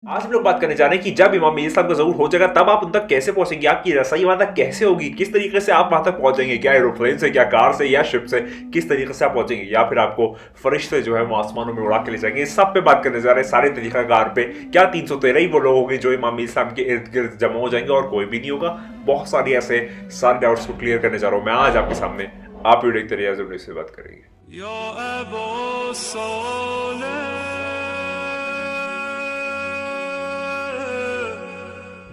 आज हम लोग बात करने जा रहे हैं कि जब इमाम मेहदी साहब का ज़हूर हो जाएगा तब आप उन तक कैसे पहुंचेंगे, आपकी रसाई वहां तक कैसे होगी, किस तरीके से आप वहां तक पहुंचेंगे, क्या एरोप्लेन से, क्या कार से या शिप से, किस तरीके से आप पहुंचेंगे, या फिर आपको फरिश्ते जो है वो आसमानों में उड़ा के ले जाएंगे। इस सब पे बात करने जा रहे हैं, सारे तरीकाकार पे। क्या 313 ही वो लोग होंगे जो इमाम मेहदी साहब के इर्द गिर्द जमा हो जाएंगे और कोई भी नहीं होगा? बहुत सारी ऐसे सारे डाउट्स को क्लियर करने जा रहा हूँ मैं आज आपके सामने। आप वीडियो देखते रहिए, जरूर इससे बात करेंगे।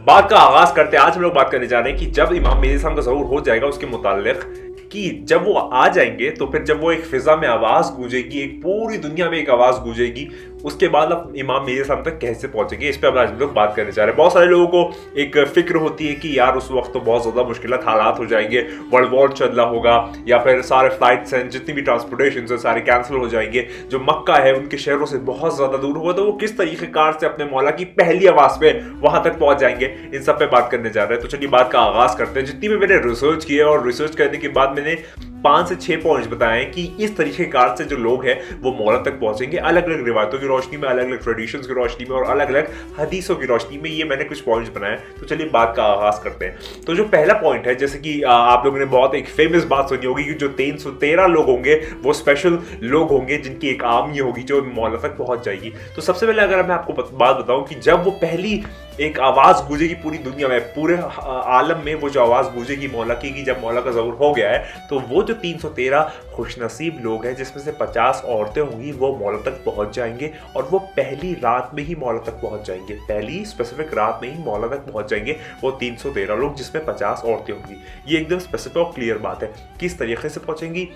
बात का आगाज करते हैं। आज हम लोग बात करने जा रहे हैं कि जब इमाम मेहदी साहब का ज़हूर हो जाएगा उसके मुताल्लिक, कि जब वो आ जाएंगे तो फिर जब वो एक फिजा में आवाज गूंजेगी, एक पूरी दुनिया में एक आवाज गूंजेगी, उसके बाद अब इमाम मेहदी साहब तक कैसे पहुंचेंगे, इस पे अब आज हम लोग बात करने जा रहे हैं। बहुत सारे लोगों को एक फिक्र होती है कि यार उस वक्त तो बहुत ज्यादा मुश्किल हालात हो जाएंगे, वर्ल्ड वॉर चल रहा होगा, या फिर सारे फ्लाइट्स हैं, जितनी भी ट्रांसपोर्टेशन है सारे कैंसिल हो जाएंगे, जो मक्का है उनके शहरों से बहुत ज्यादा दूर होगा, तो वो किस तरीके कार से अपने मौला की पहली आवाज पे वहां तक पहुंच जाएंगे, इन सब पे बात करने जा रहे हैं। तो चलिए बात का आगाज करते हैं। जितनी भी मैंने रिसर्च की है और रिसर्च करने के बाद मैंने 5 से 6 पॉइंट्स बताए हैं कि इस तरीके कार से जो लोग हैं वो मौला तक पहुंचेंगे, अलग अलग रिवायतों की रोशनी में, अलग अलग ट्रेडिशंस की रोशनी में और अलग अलग हदीसों की रोशनी में। ये मैंने कुछ पॉइंट्स बनाए। तो चलिए बात का आगाज करते हैं। तो जो पहला पॉइंट है, जैसे कि आप लोगों ने बहुत एक फेमस बात सुनी होगी कि जो 313 लोग होंगे वो स्पेशल लोग होंगे जिनकी एक आर्मी होगी जो मौला तक पहुंच जाएगी। तो सबसे पहले अगर मैं आपको बात बताऊं कि जब वो पहली एक आवाज गूंजेगी पूरी दुनिया में, पूरे आलम में, वो जो आवाज गूंजेगी मौला की जब मौला का ज़हूर हो गया है, तो वो जो 313 खुशनसीब लोग हैं जिसमें से 50 औरतें होंगी वो मौला तक पहुंच जाएंगे और वो पहली रात में ही मौला तक पहुंच जाएंगे, पहली स्पेसिफिक रात में ही मौला तक पहुंच जाएंगे वो 313 लोग, जिसमें 50 औरतें होंगी। ये एकदम स्पेसिफिक और क्लियर बात है। किस तरीके से पहुंचेंगी,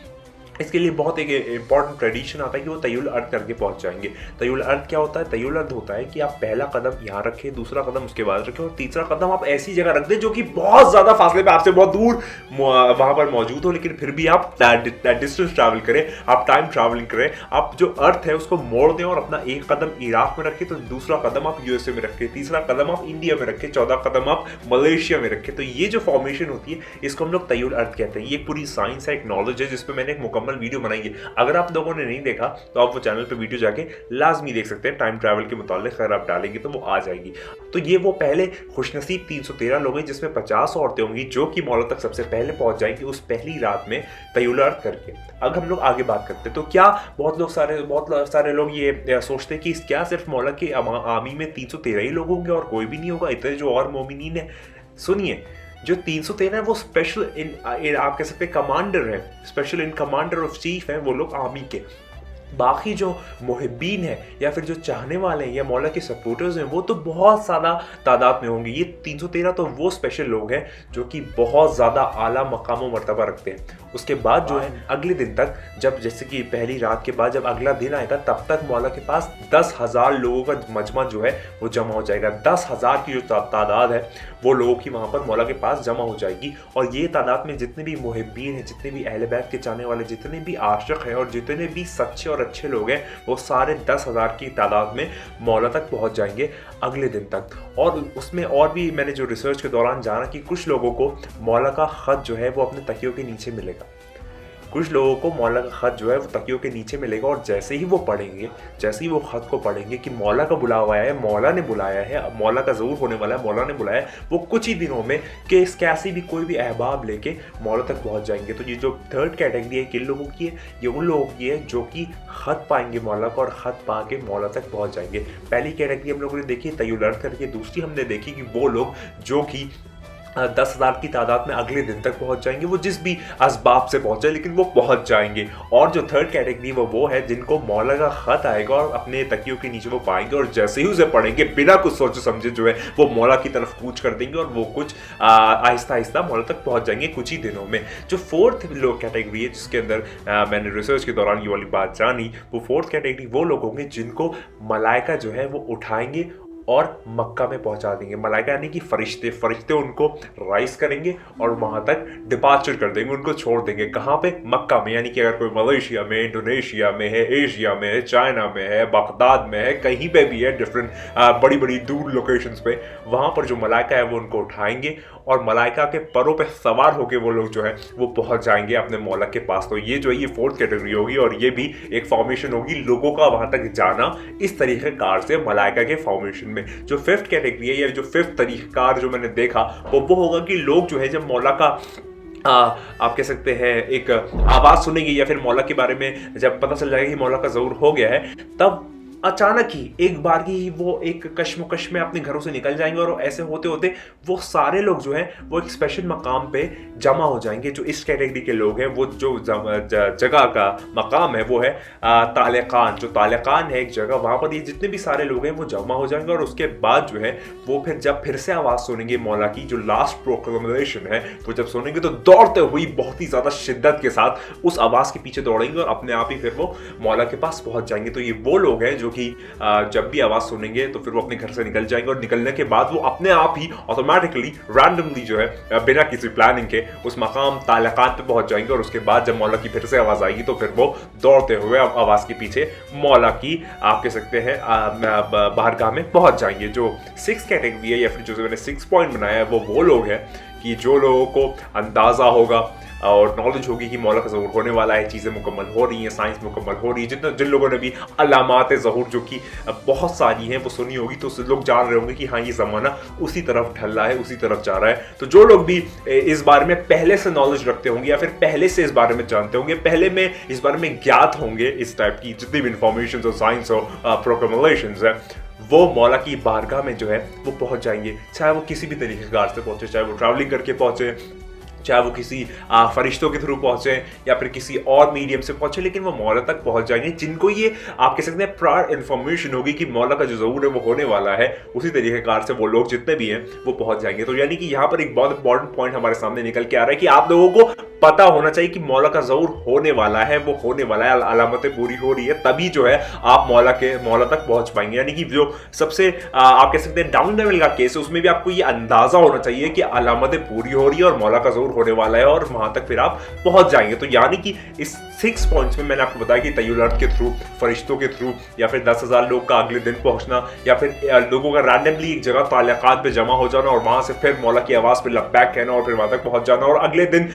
इसके लिए बहुत एक इंपॉर्टेंट ट्रेडिशन आता है कि वो तय्युल अर्द करके पहुंच जाएंगे। तय्युल अर्द क्या होता है? तय्युल अर्द होता है कि आप पहला कदम यहाँ रखें, दूसरा कदम उसके बाद रखें और तीसरा कदम आप ऐसी जगह रख दें जो कि बहुत ज्यादा फासले पे, आपसे बहुत दूर वहां पर मौजूद हो, लेकिन फिर भी आप डिस्टेंस ट्रैवल करें, आप टाइम ट्रैवलिंग करें, आप जो अर्थ है उसको मोड़ दें और अपना एक कदम इराक में रखें, तो दूसरा कदम आप यूएसए में रखें, तीसरा कदम आप इंडिया में रखें, चौथा कदम आप मलेशिया में रखें। तो ये जो फॉर्मेशन होती है इसको हम लोग तय्युल अर्द कहते हैं। ये पूरी साइंस है, एक नॉलेज है, जिसपे मैंने एक मुकम्मल वीडियो बनाई है। अगर आप लोगों ने नहीं देखा तो आप वो चैनल पे वीडियो जाके लाजमी देख सकते हैं। टाइम ट्रैवल के मुतालिक अगर आप डालेंगे तो वो आ जाएगी। तो ये वो पहले खुशनसीब 313 लोग हैं जिसमें 50 औरतें होंगी जो कि मौला तक सबसे पहले पहुंच जाएंगी उस पहली रात में तय्युल अर्द करके। अब हम लोग आगे बात करते हैं। तो क्या बहुत सारे लोग ये सोचते हैं कि क्या सिर्फ मौला की आर्मी में 313 ही लोग होंगे और कोई भी नहीं होगा, इतने जो और मोमिनीन है? सुनिए, जो 313 है वो स्पेशल इन आप कह सकते हैं कमांडर है, special in commander of chief है वो लोग आर्मी के। बाकी जो मुहिब्बीन है या फिर जो चाहने वाले हैं या मौला के सपोर्टर्स हैं वो तो बहुत ज़्यादा तादाद में होंगे। ये 313 तो वो स्पेशल लोग हैं जो कि बहुत ज़्यादा आला मकाम व मर्तबा रखते हैं। उसके बाद जो है अगले दिन तक, जब जैसे कि पहली रात के बाद जब अगला दिन आएगा तब तक मौला के पास 10,000 लोगों का मजमा जो है वो जमा हो जाएगा। 10,000 की जो तादाद है वो लोगों की वहाँ पर मौला के पास जमा हो जाएगी। और ये तादाद में जितने भी मुहिब्बीन हैं, जितने भी अहले बैत के चाहने वाले, जितने भी आशिक हैं और जितने भी सच्चे और अच्छे लोग हैं, वो सारे 10,000 की तादाद में मौला तक पहुंच जाएंगे अगले दिन तक। और उसमें और भी मैंने जो रिसर्च के दौरान जाना कि कुछ लोगों को मौला का ख़त जो है वो अपने तकियों के नीचे मिलेगा। कुछ लोगों को मौला का ख़त जो है वो तकियों के नीचे मिलेगा और जैसे ही वो पढ़ेंगे, जैसे ही वो ख़त को पढ़ेंगे कि मौला का बुलावा है, मौला ने बुलाया है, मौला का ज़हूर होने वाला है, मौला ने बुलाया है, वो कुछ ही दिनों में कि कैसे भी कोई भी अहबाब लेके मौला तक पहुंच जाएंगे। तो ये जो थर्ड कैटेगरी है किन लोगों की है? ये उन लोगों की है जो कि ख़त पाएंगे मौला का और ख़त पा के मौला तक पहुँच जाएंगे। पहली कैटेगरी हम लोगों ने देखी तय्युल अर्द करके, दूसरी हमने देखी कि वो लोग जो कि 10,000 की तादाद में अगले दिन तक पहुंच जाएंगे, वो जिस भी असबाब से पहुंचे लेकिन वो पहुंच जाएंगे। और जो थर्ड कैटेगरी वो है जिनको मौला का ख़त आएगा और अपने तकियों के नीचे वो पाएंगे और जैसे ही उसे पढ़ेंगे बिना कुछ सोचे समझे जो है वो मौला की तरफ कूच कर देंगे और वो कुछ आहिस्ता आहिस्ता मौला तक पहुंच जाएंगे कुछ ही दिनों में। जो फोर्थ लोग कैटेगरी है जिसके अंदर मैंने रिसर्च के दौरान ये वाली बात जानी, वो फोर्थ कैटेगरी वो लोग होंगे जिनको मलाइका जो है वो उठाएंगे और मक्का में पहुंचा देंगे। मलाइका यानी कि फरिश्ते उनको राइज करेंगे और वहां तक डिपार्चर कर देंगे, उनको छोड़ देंगे। कहाँ पे? मक्का में। यानी कि अगर कोई मलेशिया में, इंडोनेशिया में है, एशिया में है, चाइना में है, बगदाद में है, कहीं पे भी है, डिफरेंट बड़ी बड़ी दूर लोकेशंस पे, वहां पर जो मलाइका है वो उनको उठाएंगे और मलाइका के परों पे सवार होकर वो लोग जो है वो पहुंच जाएंगे अपने मौला के पास। तो ये जो है ये फोर्थ कैटेगरी होगी और ये भी एक फॉर्मेशन होगी लोगों का वहां तक जाना इस तरीके कार से मलाइका के फॉर्मेशन में। में जो फिफ्थ कैटेगरी है या जो फिफ्थ तरीक़ाकार जो मैंने देखा वो होगा कि लोग जो है जब मौला का आप कह सकते हैं एक आवाज़ सुनेंगे या फिर मौला के बारे में जब पता चल जाएगा कि मौला का ज़हूर हो गया है, तब अचानक ही एक बार ही वो एक कश्मकश में अपने घरों से निकल जाएंगे और ऐसे होते होते वो सारे लोग जो हैं वो एक स्पेशल मकाम पे जमा हो जाएंगे। जो इस कैटेगरी के लोग हैं वो जो जगह का मकाम है वो है तालेकान। जो तालेकान है एक जगह, वहाँ पर ये जितने भी सारे लोग हैं वो जमा हो जाएंगे और उसके बाद जो है वो फिर जब फिर से आवाज़ सुनेंगे मौला की जो लास्ट प्रोक्लेमेशन है वो जब सुनेंगे तो दौड़ते हुई बहुत ही ज़्यादा शिद्दत के साथ उस आवाज़ के पीछे दौड़ेंगे और अपने आप ही फिर वो मौला के पास पहुँच जाएंगे। तो ये वो लोग हैं जो कि जब भी आवाज सुनेंगे तो फिर वो अपने घर से निकल जाएंगे और निकलने के बाद वो अपने आप ही ऑटोमेटिकली रैंडमली जो है बिना किसी प्लानिंग के उस मकाम तालकात पे पहुंच जाएंगे और उसके बाद जब मौला की फिर से आवाज आएगी तो फिर वो दौड़ते हुए आवाज के पीछे मौला की आप कह सकते हैं बाहरगाह में पहुंच जाएंगे। जो 6 कैटेगरी है या फिर जो मैंने 6 पॉइंट बनाया है वो लोग हैं कि जो लोगों को अंदाजा होगा और नॉलेज होगी कि मौला का ज़हूर होने वाला है, चीज़ें मुकम्मल हो रही हैं, साइंस मुकम्मल हो रही है। जिन लोगों ने भी अलामात ज़हूर जो कि बहुत सारी हैं वो सुनी होगी तो उससे लोग जान रहे होंगे कि हाँ ये ज़माना उसी तरफ ढल रहा है, उसी तरफ जा रहा है। तो जो लोग भी इस बारे में पहले से नॉलेज रखते होंगे या फिर पहले से इस बारे में जानते होंगे, पहले में इस बारे में ज्ञात होंगे, इस टाइप की जितनी भी इंफॉर्मेशन और साइंस और प्रोक्लेमेशंस है, वो मौला की बारगाह में जो है वो पहुंच जाएंगे। चाहे वो किसी भी तरीक़ेकार से पहुंचे, चाहे वो ट्रैवलिंग करके पहुंचे, चाहे वो किसी फरिश्तों के थ्रू पहुंचे या फिर किसी और मीडियम से पहुंचे, लेकिन वो मौला तक पहुंच जाएंगे जिनको ये आप कह सकते हैं प्रायर इन्फॉर्मेशन होगी कि मौला का जो ज़हूर है वो होने वाला है। उसी तरीक़ेकार से वो लोग जितने भी हैं वो पहुंच जाएंगे। तो यानी कि यहाँ पर एक बहुत इंपॉर्टेंट पॉइंट हमारे सामने निकल के आ रहा है कि आप लोगों को पता होना चाहिए कि मौला का ज़हूर होने वाला है, वो होने वाला है, अलामतें पूरी हो रही है, तभी जो है आप मौला तक पहुंच पाएंगे। यानी कि जो सबसे आप कह सकते हैं डाउन लेवल का केस है उसमें भी आपको ये अंदाजा होना चाहिए कि अलामतें पूरी हो रही है और मौला का ज़हूर होने वाला है और वहां तक फिर आप पहुंच जाएंगे। तो यानी कि इस 6 पॉइंट्स में मैंने आपको बताया कि तय्युल अर्थ के थ्रू, फरिश्तों के थ्रू या फिर 10,000 लोग का अगले दिन पहुंचना या फिर लोगों का रैंडमली एक जगह ताल्लुकात पे जमा हो जाना और वहां से फिर मौला की आवाज पे लब्बैक कहना और फिर वहां तक पहुंच जाना। और अगले दिन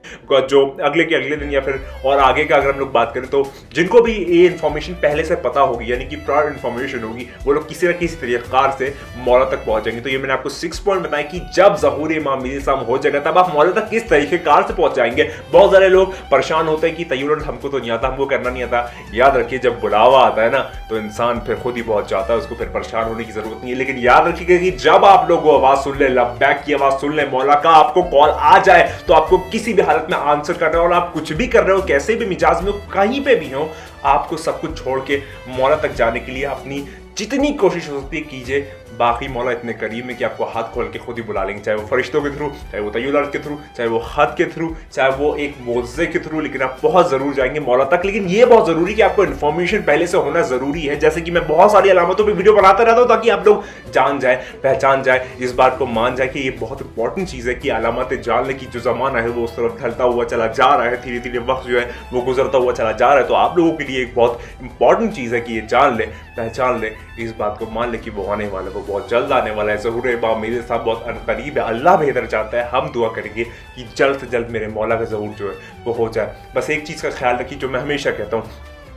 जो अगले दिन या फिर और आगे का अगर हम लोग बात करें तो जिनको भी ये इन्फॉर्मेशन पहले से पता होगी यानी कि प्रायर इन्फॉर्मेशन होगी वो लोग किसी न किसी तरीक़ार से मौला तक पहुंच जाएंगे। तो ये मैंने आपको 6 पॉइंट बताए कि जब ज़हूर इमाम मेहदी साहब हो जाएगा तब आप मौला तक किस तरीक़ेकार से पहुंच जाएंगे। बहुत सारे लोग परेशान होते हैं कि तय्युल हमको तो नहीं आता, हमको करना नहीं आता। याद रखिए जब बुलावा आता है ना तो इंसान फिर खुद ही पहुंच जाता है, उसको फिर परेशान होने की जरूरत नहीं है। लेकिन याद रखिएगा कि जब आप लोग वो आवाज सुन ले, लब्बैक की आवाज सुन ले, मौला का आपको कॉल आ जाए तो आपको किसी भी हालत में आंसर करना है और आप कुछ भी कर रहे हो, कैसे भी मिजाज में हो, कहीं पे भी हो, आपको सब कुछ छोड़ के मौला तक जाने के लिए अपनी जितनी कोशिश हो सकती है कीजिए। बाकी मौला इतने करीब में कि आपको हाथ खोल के खुद ही बुला लेंगे, चाहे वो फरिश्तों के थ्रू, चाहे वो तय्युल अर्थ के थ्रू, चाहे वो खत के थ्रू, चाहे वो एक मोज़े के थ्रू, लेकिन आप बहुत ज़रूर जाएंगे मौला तक। लेकिन ये बहुत ज़रूरी कि आपको इन्फॉर्मेशन पहले से होना ज़रूरी है। जैसे कि मैं बहुत सारी अलामतों पर वीडियो बनाता रहता हूँ ताकि आप लोग जान जाए, पहचान जाए, इस बात को मान जाए कि ये बहुत इंपॉर्टेंट चीज़ है कि अलामतें जानने की जो ज़माना है वो उस तरफ ढलता हुआ चला जा रहा है, धीरे धीरे वक्त जो है वो गुजरता हुआ चला जा रहा है। तो आप लोगों के लिए एक बहुत इंपॉर्टेंट चीज़ है कि ये जान ले, पहचान ले, इस बात को मान ले कि वो आने वाला है, वो बहुत जल्द आने वाला है। ज़हूर इमाम मेहदी साहब बहुत अनकरीब है। अल्लाह बेहतर चाहता है, हम दुआ करेंगे कि जल्द से जल्द मेरे मौला का ज़हूर जो है वो हो जाए। बस एक चीज़ का ख्याल रखिए जो मैं हमेशा कहता हूँ,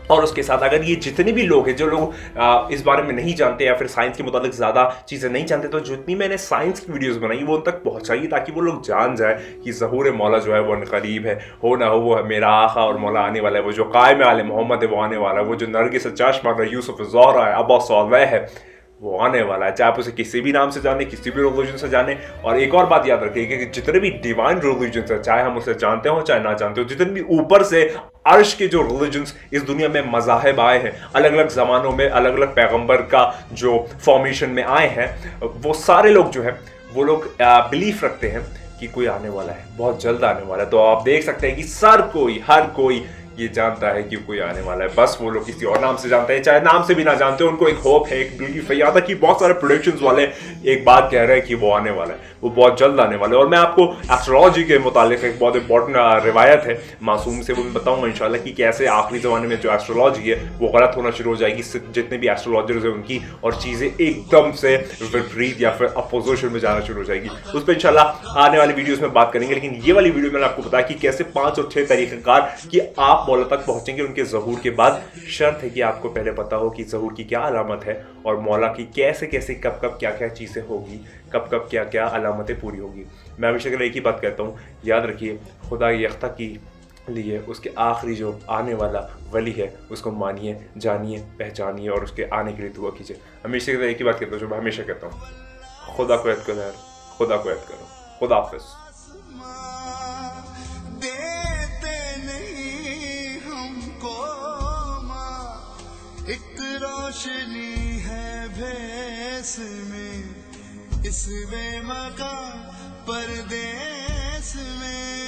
और उसके साथ अगर ये जितने भी लोग हैं जो लोग इस बारे में नहीं जानते या फिर साइंस के मुताबिक ज़्यादा चीज़ें नहीं जानते, तो जितनी मैंने साइंस की वीडियोस बनाई वो उन तक पहुंचाइए ताकि वो लोग जान जाए कि ज़हूर मौला जो है वो करीब है, हो ना हो वो है मेरा आका और मौला आने वाला है, वो जो कायम आले मोहम्मद है वो आने वाला है, वो जो नरगिस चाशमा है, यूसुफ ज़ोहरा है, अब्बा सौलह है, वो आने वाला है। चाहे आप उसे किसी भी नाम से जाने, किसी भी रिलीजन से जाने। और एक और बात याद रखिए कि जितने भी डिवाइन रिलीजन है, चाहे हम उसे जानते हो चाहे ना जानते हो, जितने भी ऊपर से अर्श के जो रिलीजन्स इस दुनिया में मज़ाहिब आए हैं, अलग अलग ज़मानों में अलग अलग पैगंबर का जो फॉर्मेशन में आए हैं, वो सारे लोग जो है वो लोग बिलीफ रखते हैं कि कोई आने वाला है, बहुत जल्द आने वाला है। तो आप देख सकते हैं कि हर कोई ये जानता है कि कोई आने वाला है। बस वो लोग किसी और नाम से जानते हैं, चाहे नाम से भी ना जानते हो, उनको एक होप है, एक बिलीफ है। यहाँ तक कि बहुत सारे प्रोडिक्शंस वाले एक बात कह रहे हैं कि वो आने वाला है, वो बहुत जल्द आने वाला है। और मैं आपको एस्ट्रोलॉजी के मुतालिक एक बहुत इंपॉर्टेंट रिवायत है मासूम से, वो मैं बताऊंगा इंशाल्लाह कि कैसे आखिरी ज़माने में जो एस्ट्रोलॉजी है वो गलत होना शुरू हो जाएगी, जितने भी एस्ट्रोलॉजर्स हैं उनकी, और चीज़ें एकदम से विपरीत या फिर अपोजिशन में जाना शुरू हो जाएगी। उस पर इंशाल्लाह आने वाली वीडियोज़ में बात करेंगे। लेकिन ये वाली वीडियो मैंने आपको बताया कि कैसे 5 और 6 तरीक़ेकार कि आप मौला तक पहुंचेंगे उनके ज़हूर के बाद, शर्त है कि आपको पहले पता हो कि ज़हूर की क्या अलामत है और मौला की कैसे कैसे कब कब क्या क्या चीज़ें होगी, कब कब क्या क्या अलामतें पूरी होगी। मैं हमेशा एक ही बात कहता हूँ, याद रखिए, खुदा यख्ता की लिए उसके आखिरी जो आने वाला वली है उसको मानिए, जानिए, पहचानिए और उसके आने के लिए दुआ कीजिए। हमेशा एक ही बात कहता हूँ जो मैं हमेशा कहता हूँ, खुदा को याद करो यार, खुदा को याद करो। खुदा हाफिज़। देते नहीं हमको माँ, एक रोशनी है भेस में, इस बेमकान परदेस में।